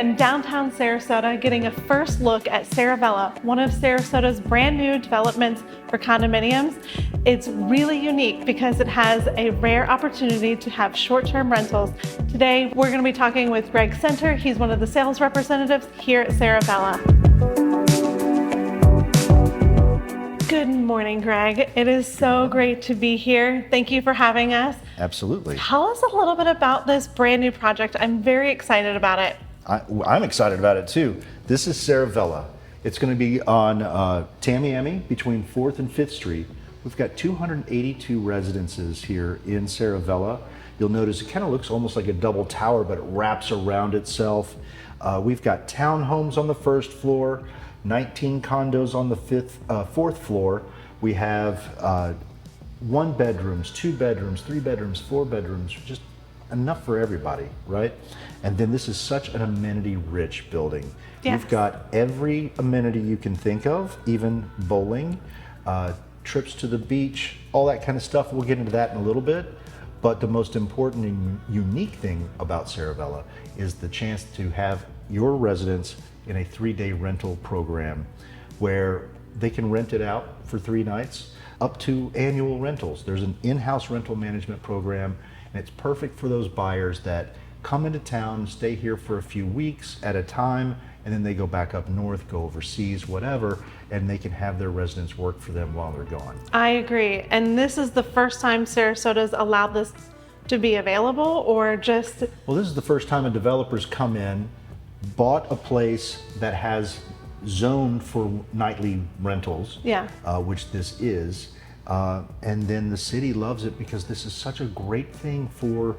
in downtown Sarasota getting a first look at Saravella, one of Sarasota's brand new developments for condominiums. It's really unique because it has a rare opportunity to have short-term rentals. Today, we're going to be talking with Cregg Cener. He's one of the sales representatives here at Saravella. Good morning, Cregg. It is so great to be here. Thank you for having us. Absolutely. Tell us a little bit about this brand new project. I'm very excited about it. I'm excited about it too. This is Saravella. It's going to be on Tamiami between 4th and 5th Street. We've got 282 residences here in Saravella. You'll notice it kind of looks almost like a double tower, but it wraps around itself. We've got townhomes on the 1st floor, 19 condos on the 4th floor. We have 1 bedrooms, 2 bedrooms, 3 bedrooms, 4 bedrooms, just enough for everybody, right? And then this is such an amenity-rich building. Yes. You've got every amenity you can think of, even bowling, trips to the beach, all that kind of stuff. We'll get into that in a little bit. But the most important and unique thing about Saravella is the chance to have your residents in a 3-day rental program where they can rent it out for 3 nights up to annual rentals. There's an in-house rental management program, and it's perfect for those buyers that come into town, stay here for a few weeks at a time, and then they go back up north, go overseas, whatever, and they can have their residents work for them while they're gone. I agree. And this is the first time Sarasota's allowed this to be available, or just... Well, this is the first time a developer's come in, bought a place that has zoned for nightly rentals, Yeah. Which this is, and then the city loves it because this is such a great thing for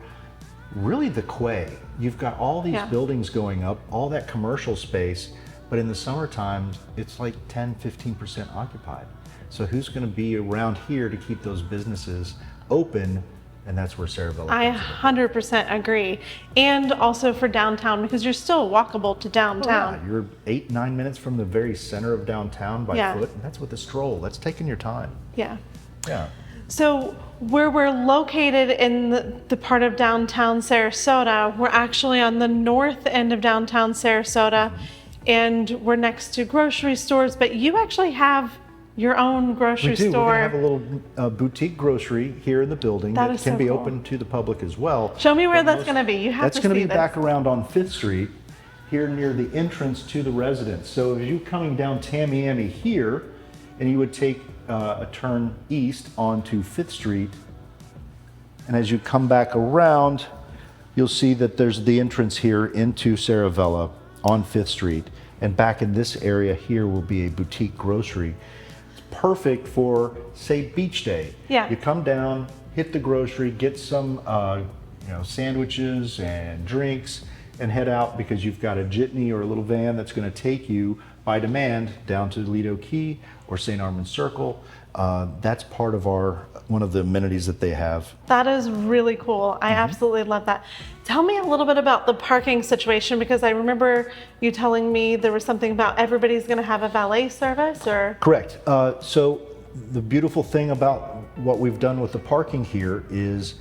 really the quay. You've got all these buildings going up, all that commercial space, but in the summertime, it's like 10-15% occupied. So who's going to be around here to keep those businesses open? And that's where Saravella comes in. 100% agree. And also for downtown, because you're still walkable to downtown. Oh, yeah. You're 8-9 minutes from the very center of downtown by foot. And that's with a stroll. That's taking your time. Yeah. Yeah. So where we're located in the part of downtown Sarasota, we're actually on the north end of downtown Sarasota, and we're next to grocery stores, but you actually have your own grocery we do. store. We're gonna have a little boutique grocery here in the building that can so be cool. Open to the public as well. Show me where that's going to be. You have That's to going to see be this. back around on 5th Street, here near the entrance to the residence. So if you're coming down Tamiami here, and you would take a turn east onto 5th Street, and as you come back around, you'll see that there's the entrance here into Saravella on 5th Street. And back in this area here will be a boutique grocery. It's perfect for, say, beach day. Yeah. You come down, hit the grocery, get some sandwiches and drinks, and head out because you've got a jitney or a little van that's going to take you by demand down to Lido Key or St. Armand Circle. That's part of one of the amenities that they have. That is really cool. I absolutely love that. Tell me a little bit about the parking situation, because I remember you telling me there was something about everybody's going to have a valet service, or? Correct. So the beautiful thing about what we've done with the parking here is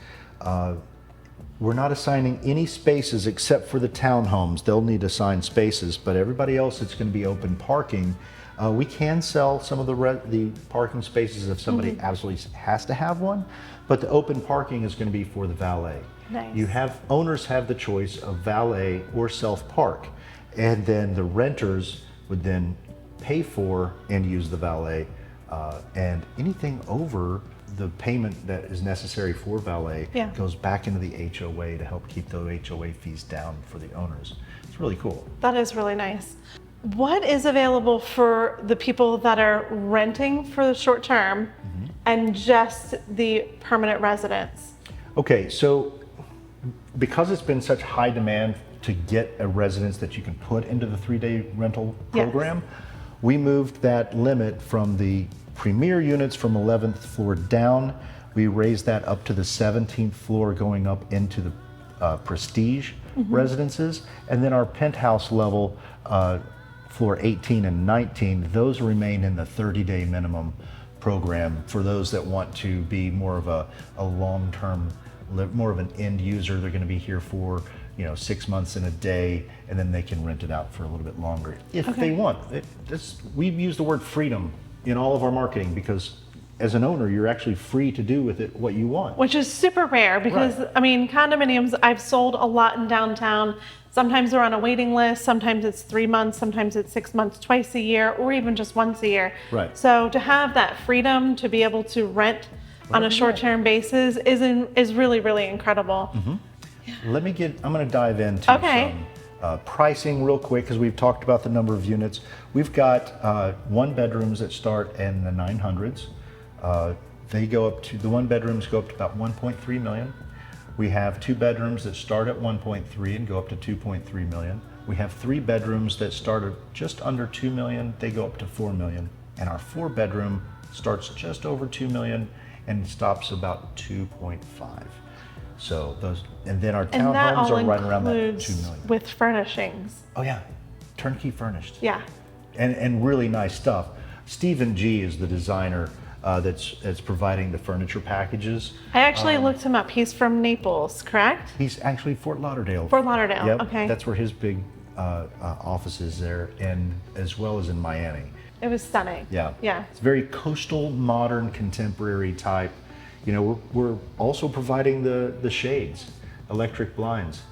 we're not assigning any spaces except for the townhomes. They'll need assigned spaces, but everybody else, it's going to be open parking. We can sell some of the parking spaces if somebody absolutely has to have one, but the open parking is going to be for the valet. Nice. Owners have the choice of valet or self-park, and then the renters would then pay for and use the valet, and anything over the payment that is necessary for valet goes back into the HOA to help keep the HOA fees down for the owners. It's really cool. That is really nice. What is available for the people that are renting for the short term and just the permanent residents? Okay, so because it's been such high demand to get a residence that you can put into the 3-day rental program, we moved that limit from the premier units from 11th floor down. We raised that up to the 17th floor, going up into the prestige residences. And then our penthouse level, floor 18 and 19, those remain in the 30-day minimum program for those that want to be more of a long-term, more of an end user. They're going to be here for 6 months and a day, and then they can rent it out for a little bit longer if they want. We've used the word freedom in all of our marketing because as an owner, you're actually free to do with it what you want. Which is super rare because, Right. I mean, condominiums, I've sold a lot in downtown. Sometimes they're on a waiting list, sometimes it's 3 months, sometimes it's 6 months, twice a year, or even just once a year. Right. So to have that freedom to be able to rent on a short-term basis is really, really incredible. I'm going to dive into some pricing real quick because we've talked about the number of units. We've got one bedrooms that start in the 900s. The one bedrooms go up to about 1.3 million. We have two bedrooms that start at 1.3 and go up to 2.3 million. We have three bedrooms that start at just under 2 million. They go up to 4 million. And our four bedroom starts just over 2 million and stops about 2.5. So and then our And that townhomes all are right around that 2 includes million. with furnishings. Oh yeah, turnkey furnished. Yeah. And really nice stuff. Stephen G is the designer that's providing the furniture packages. I actually looked him up. He's from Naples, correct? He's actually Fort Lauderdale. Fort Lauderdale, Yep, okay. that's where his big office is there, and as well as in Miami. It was stunning. Yeah. Yeah. It's very coastal, modern, contemporary type. We're also providing the shades, electric blinds.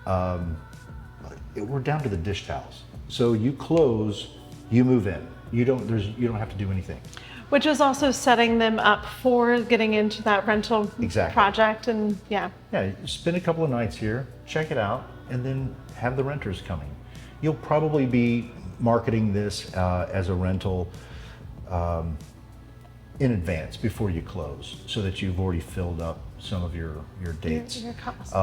We're down to the dish towels. So you close, you move in. You don't have to do anything. Which is also setting them up for getting into that rental project, and yeah. Yeah, spend a couple of nights here, check it out, and then have the renters coming. You'll probably be marketing this as a rental in advance before you close, so that you've already filled up some of your dates. Your costs.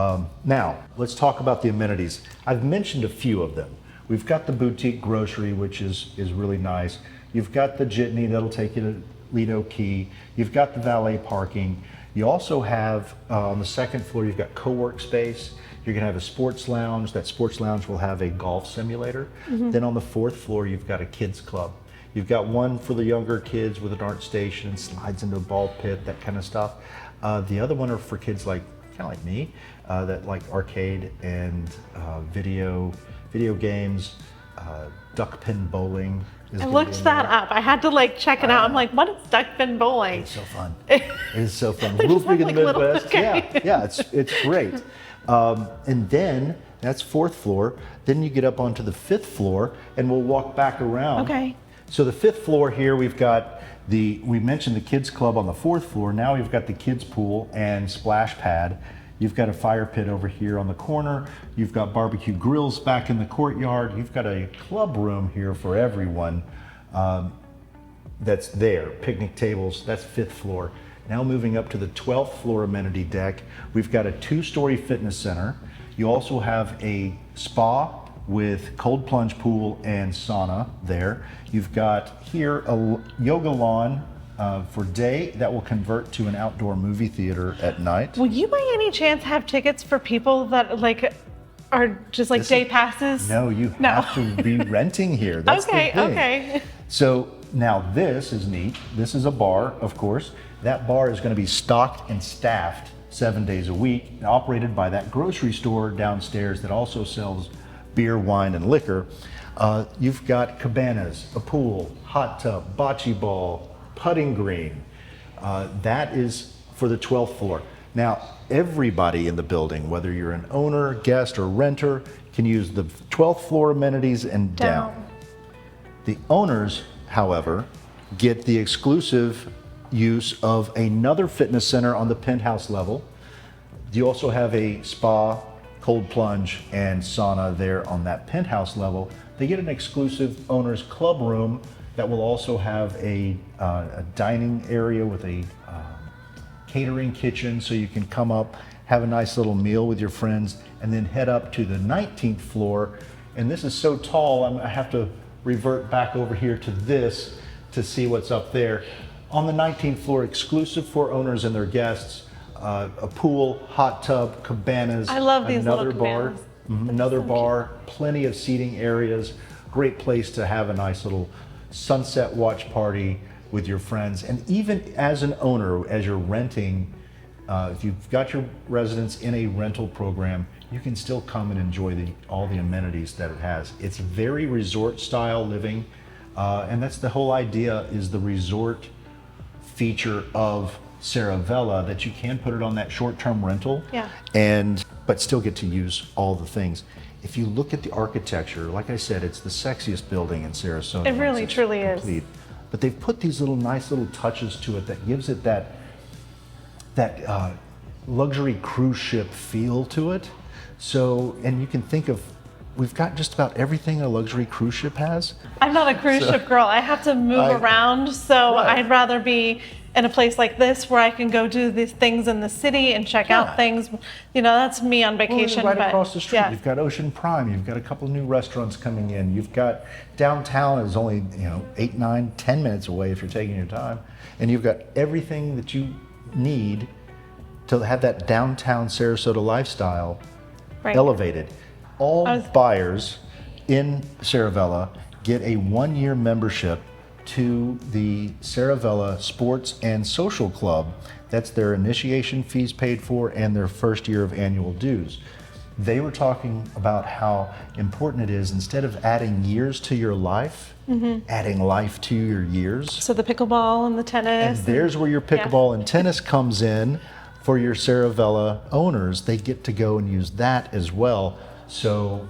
Now, let's talk about the amenities. I've mentioned a few of them. We've got the boutique grocery, which is really nice. You've got the jitney that'll take you to Lido Key. You've got the valet parking. You also have, on the second floor, you've got co-work space. You're gonna have a sports lounge. That sports lounge will have a golf simulator. Then on the fourth floor, you've got a kids club. You've got one for the younger kids with an art station, slides into a ball pit, that kind of stuff. The other one are for kids kind of like me, that like arcade and video games, duck pin bowling. I looked that up. I had to check it out. I'm like, what is duck pin bowling? It's so fun. It is so fun. Real big in the Midwest. Okay. Yeah, it's great. And then that's fourth floor. Then you get up onto the fifth floor, and we'll walk back around. Okay. So the fifth floor here, we mentioned the kids club on the fourth floor. Now we've got the kids pool and splash pad. You've got a fire pit over here on the corner. You've got barbecue grills back in the courtyard. You've got a club room here for everyone that's there. Picnic tables, that's fifth floor. Now moving up to the 12th floor amenity deck, we've got a 2-story fitness center. You also have a spa with cold plunge pool and sauna there. You've got here a yoga lawn for day that will convert to an outdoor movie theater at night. Will you by any chance have tickets for people that are just day passes? No, you have to be renting here. That's the thing. Okay. So now this is neat. This is a bar, of course. That bar is going to be stocked and staffed 7 days a week, and operated by that grocery store downstairs that also sells beer, wine, and liquor. You've got cabanas, a pool, hot tub, bocce ball, putting green. That is for the 12th floor. Now, everybody in the building, whether you're an owner, guest, or renter, can use the 12th floor amenities and down. The owners, however, get the exclusive use of another fitness center on the penthouse level. You also have a spa, cold plunge, and sauna there on that penthouse level. They get an exclusive owner's club room that will also have a dining area with a catering kitchen, so you can come up, have a nice little meal with your friends, and then head up to the 19th floor. And this is so tall, I have to revert back over here to this to see what's up there. On the 19th floor, exclusive for owners and their guests, a pool, hot tub, cabanas. I love these another little bar, cabanas. another bar, plenty of seating areas. Great place to have a nice little sunset watch party with your friends. And even as an owner, as you're renting, If you've got your residence in a rental program, you can still come and enjoy all the amenities that it has. It's very resort style living, and that's the whole idea, is the resort feature of Saravella, that you can put it on that short-term rental, but still get to use all the things. If you look at the architecture, like I said, it's the sexiest building in Sarasota. It really, truly is. But they've put these nice little touches to it that gives it that luxury cruise ship feel to it. So, and you can think of, we've got just about everything a luxury cruise ship has. I'm not a cruise ship girl. I have to move around, so I'd rather be in a place like this where I can go do these things in the city and check out things. You know, that's me on vacation. Well, right across the street, you've got Ocean Prime. You've got a couple new restaurants coming in. You've got downtown is only 8, 9, 10 minutes away if you're taking your time, and you've got everything that you need to have that downtown Sarasota lifestyle elevated. All buyers in Saravella get a 1-year membership to the Saravella Sports and Social Club. That's their initiation fees paid for and their first year of annual dues. They were talking about how important it is, instead of adding years to your life, adding life to your years. So the pickleball and the tennis. And there's where your pickleball and tennis comes in for your Saravella owners. They get to go and use that as well. So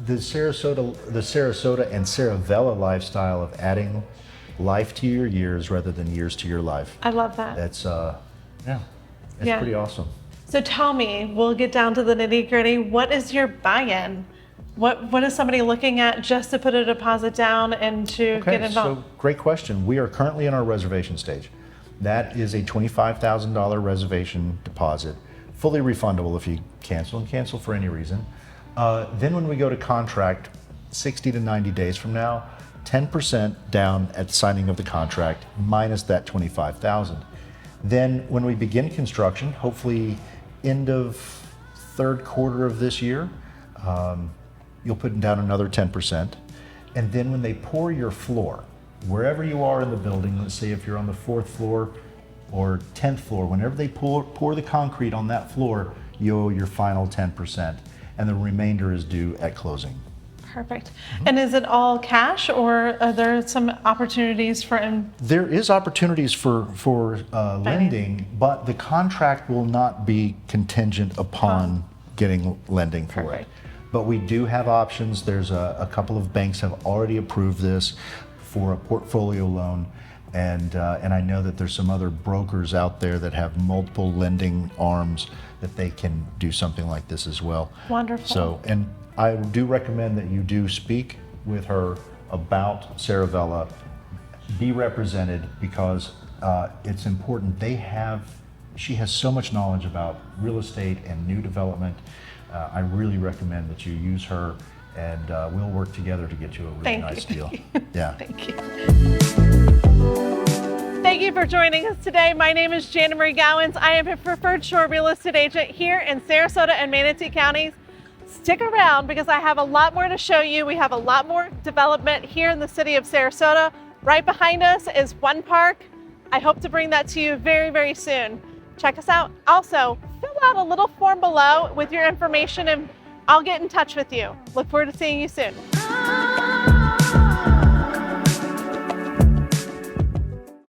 the Sarasota and Saravella lifestyle of adding life to your years rather than years to your life. I love that. That's pretty awesome. So tell me, we'll get down to the nitty gritty. What is your buy-in? What is somebody looking at just to put a deposit down and to get involved? So great question. We are currently in our reservation stage. That is a $25,000 reservation deposit, fully refundable if you cancel for any reason. Then when we go to contract, 60 to 90 days from now, 10% down at signing of the contract minus that $25,000. Then when we begin construction, hopefully end of third quarter of this year, you'll put down another 10%. And then when they pour your floor, wherever you are in the building, let's say if you're on the 4th floor or 10th floor, whenever they pour the concrete on that floor, you owe your final 10%, and the remainder is due at closing. Perfect. And is it all cash, or are there some opportunities for? There is opportunities for lending, but the contract will not be contingent upon getting lending for it. But we do have options. There's a couple of banks have already approved this for a portfolio loan, and I know that there's some other brokers out there that have multiple lending arms that they can do something like this as well. Wonderful. So, and I do recommend that you do speak with her about Saravella, be represented, because it's important. She has so much knowledge about real estate and new development. I really recommend that you use her, and we'll work together to get you a really nice deal. Yeah. Thank you. Thank you for joining us today. My name is Jana Marie Gowans. I am a preferred shore real estate agent here in Sarasota and Manatee counties. Stick around because I have a lot more to show you. We have a lot more development here in the city of Sarasota. Right behind us is one park. I hope to bring that to you very, very soon. Check us out. Also, fill out a little form below with your information and I'll get in touch with you. Look forward to seeing you soon.